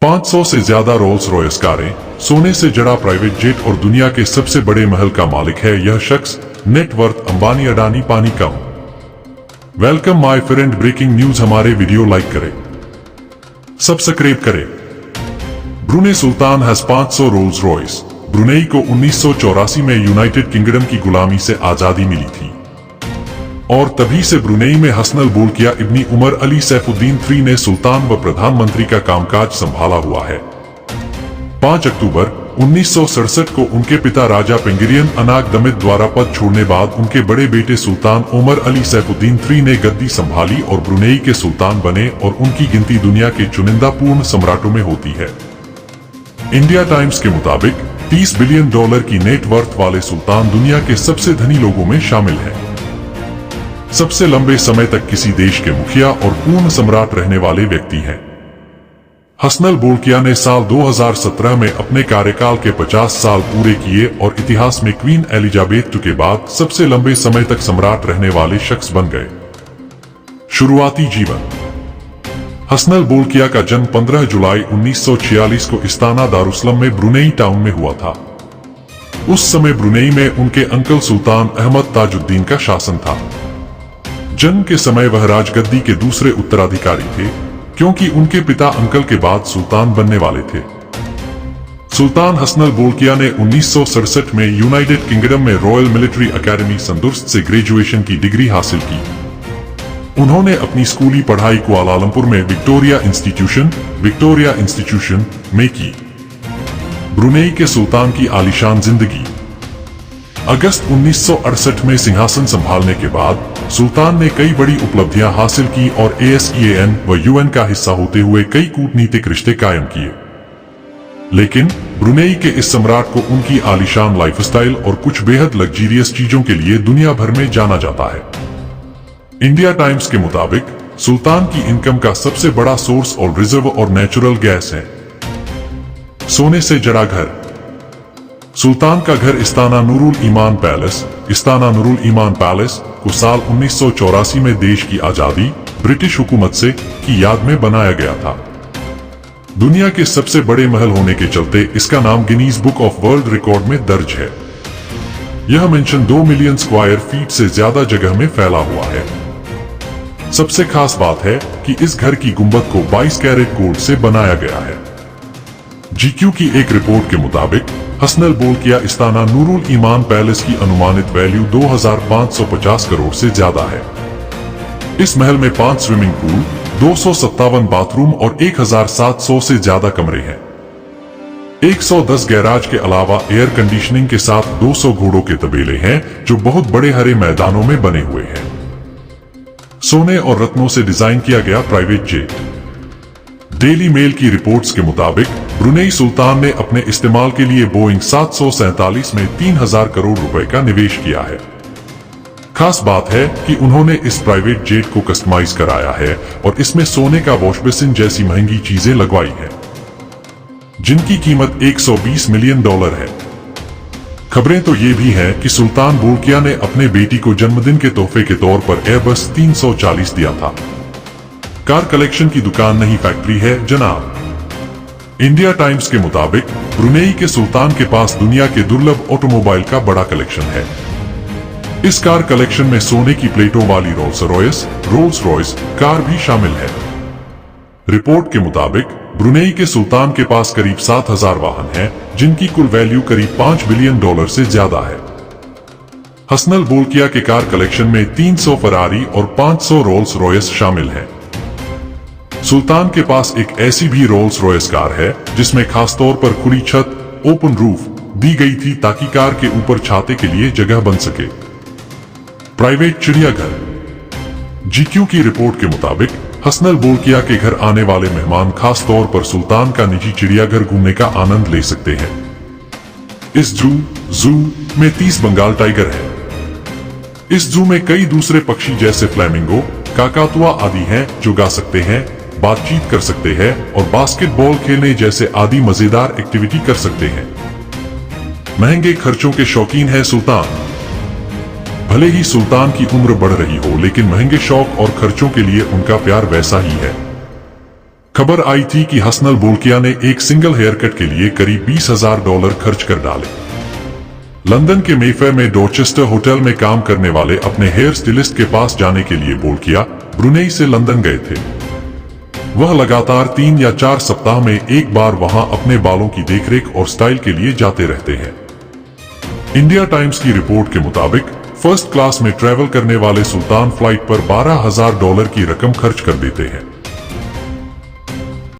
500 से ज्यादा Rolls Royce कारें, सोने से जड़ा प्राइवेट जेट और दुनिया के सबसे बड़े महल का मालिक है यह शख्स। नेटवर्थ अंबानी अडानी पानी कम। Welcome my friend. Breaking news. हमारे वीडियो लाइक करें, सब्सक्राइब करें। Brunei sultan has 500 Rolls Royce. Brunei को 1984 में यूनाइटेड किंगडम की गुलामी से आजादी मिली थी और तभी से ब्रुनेई में हसन बोल्किया इब्नी उमर अली सैफुद्दीन III ने सुल्तान व प्रधानमंत्री का कामकाज संभाला हुआ है। 5 अक्टूबर 1967 को उनके पिता राजा पेंगिरियन अनाग दमित द्वारा पद छोड़ने बाद उनके बड़े बेटे सुल्तान उमर अली सैफुद्दीन III ने गद्दी संभाली और ब्रुनेई के सुल्तान बने और उनकी गिनती दुनिया के चुनिंदा पूर्ण सम्राटों में होती है। इंडिया टाइम्स के मुताबिक $30 बिलियन की नेटवर्थ वाले सुल्तान दुनिया के सबसे धनी लोगों में शामिल हैं। सबसे लंबे समय तक किसी देश के मुखिया और पूर्ण सम्राट रहने वाले व्यक्ति हैं। हसन बोल्किया ने साल 2017 में अपने कार्यकाल के 50 साल पूरे किए और इतिहास में क्वीन एलिजाबेथ के बाद सबसे लंबे समय तक सम्राट रहने वाले शख्स बन गए। शुरुआती जीवन। हसन बोल्किया का जन्म 15 जुलाई 1946 को इस्ताना दारुसलम में ब्रुनेई टाउन में हुआ था। उस समय ब्रुनेई में उनके अंकल सुल्तान अहमद ताजुद्दीन का शासन था। जन्म के समय वह राजगद्दी के दूसरे उत्तराधिकारी थे क्योंकि उनके पिता अंकल के बाद सुल्तान बनने वाले थे। सुल्तान हसन बोल्किया ने 1967 में यूनाइटेड किंगडम में रॉयल मिलिट्री एकेडमी संदुर्स्त से ग्रेजुएशन की डिग्री हासिल की। उन्होंने अपनी स्कूली पढ़ाई कुआलालंपुर में विक्टोरिया इंस्टीट्यूशन में की। ब्रुनेई के सुल्तान की आलीशान जिंदगी। अगस्त 1968 में सिंहासन संभालने के बाद सुल्तान ने कई बड़ी उपलब्धियां हासिल की और ASEAN व UN का हिस्सा होते हुए कई कूटनीतिक रिश्ते कायम किए। लेकिन ब्रुनेई के इस सम्राट को उनकी आलीशान लाइफस्टाइल और कुछ बेहद लग्जरियस चीजों के लिए दुनिया भर में जाना जाता है। इंडिया टाइम्स के मुताबिक सुल्तान की इनकम का सबसे बड़ा सोर्स ऑयल रिजर्व और नेचुरल गैस है। सोने से जड़ा घर। सुल्तान का घर इस्ताना नूरुल ईमान पैलेस को साल 1984 में देश की आजादी ब्रिटिश हुकूमत से की याद में बनाया गया था। दुनिया के सबसे बड़े महल होने के चलते इसका नाम Guinness book of world record में दर्ज है। यह मेंशन 2 मिलियन स्क्वायर फीट से ज्यादा जगह में फैला हुआ है। सबसे खास बात है कि इस घर की गुंबद को 22 कैरेट गोल्ड से बनाया गया है। GQ की एक रिपोर्ट के मुताबिक हसन बोल्किया इस्ताना नूरुल ईमान पैलेस की अनुमानित वैल्यू 2550 करोड़ से ज्यादा है। इस महल में 5 स्विमिंग पूल, 257 बाथरूम और 1700 से ज्यादा कमरे हैं। 110 गैराज के अलावा एयर कंडीशनिंग के साथ 200 घोड़ों के तबेले हैं जो बहुत बड़े हरे मैदानों में बने हुए हैं। सोने और रत्नों से डिजाइन किया गया प्राइवेट जेट। डेली मेल की रिपोर्ट्स के मुताबिक ब्रुनेई सुल्तान ने अपने इस्तेमाल के लिए बोइंग 747 में 3000 करोड़ रुपए का निवेश किया है। खास बात है कि उन्होंने इस प्राइवेट जेट को कस्टमाइज कराया है और इसमें सोने का वॉश बेसिन जैसी महंगी चीजें लगवाई हैं, जिनकी कीमत $120 मिलियन है। खबरें तो ये भी हैं कि सुल्तान बोल्किया ने अपने बेटी को जन्मदिन के तोहफे के तौर पर एयरबस 340 दिया था। कार कलेक्शन की दुकान नहीं फैक्ट्री है जनाब। इंडिया टाइम्स के मुताबिक ब्रुनेई के सुल्तान के पास दुनिया के दुर्लभ ऑटोमोबाइल का बड़ा कलेक्शन है। इस कार कलेक्शन में सोने की प्लेटों वाली रोल्स रॉयस कार भी शामिल है। रिपोर्ट के मुताबिक ब्रुनेई के सुल्तान के पास करीब 7000 वाहन हैं, जिनकी कुल वैल्यू करीब $5 बिलियन से ज्यादा है। हसन बोल्किया के कार कलेक्शन में 300 फरारी और 500 रोल्स रॉयस शामिल हैं। सुल्तान के पास एक ऐसी भी रोल्स रॉयस कार है जिसमें खासतौर पर खुली छत ओपन रूफ दी गई थी ताकि कार के ऊपर छाते के लिए जगह बन सके। प्राइवेट चिड़ियाघर। GQ की रिपोर्ट के मुताबिक हसन बोल्किया के घर आने वाले मेहमान खास तौर पर सुल्तान का निजी चिड़ियाघर घूमने का आनंद ले सकते हैं। इस जू में 30 बंगाल टाइगर है। इस जू में कई दूसरे पक्षी जैसे फ्लैमिंगो, काकातुआ आदि हैं जो गा सकते हैं, बातचीत कर सकते हैं और बास्केटबॉल खेलने जैसे आदि मजेदार एक्टिविटी कर सकते हैं। महंगे खर्चों के शौकीन है सुल्तान। भले ही सुल्तान की उम्र बढ़ रही हो, लेकिन महंगे शौक और खर्चों के लिए उनका प्यार वैसा ही है। खबर आई थी कि हसनल बोल्किया ने एक सिंगल हेयर कट के लिए करीब $20,000 खर्च कर डाले। लंदन के मेफेयर में डॉर्चेस्टर होटल में काम करने वाले अपने हेयर स्टाइलिस्ट के पास जाने के लिए बोल्किया ब्रुनेई से लंदन गए थे। वह लगातार 3 या 4 सप्ताह में एक बार वहां अपने बालों की देखरेख और स्टाइल के लिए जाते रहते हैं। इंडिया टाइम्स की रिपोर्ट के मुताबिक फर्स्ट क्लास में ट्रैवल करने वाले सुल्तान फ्लाइट पर $12,000 की रकम खर्च कर देते हैं।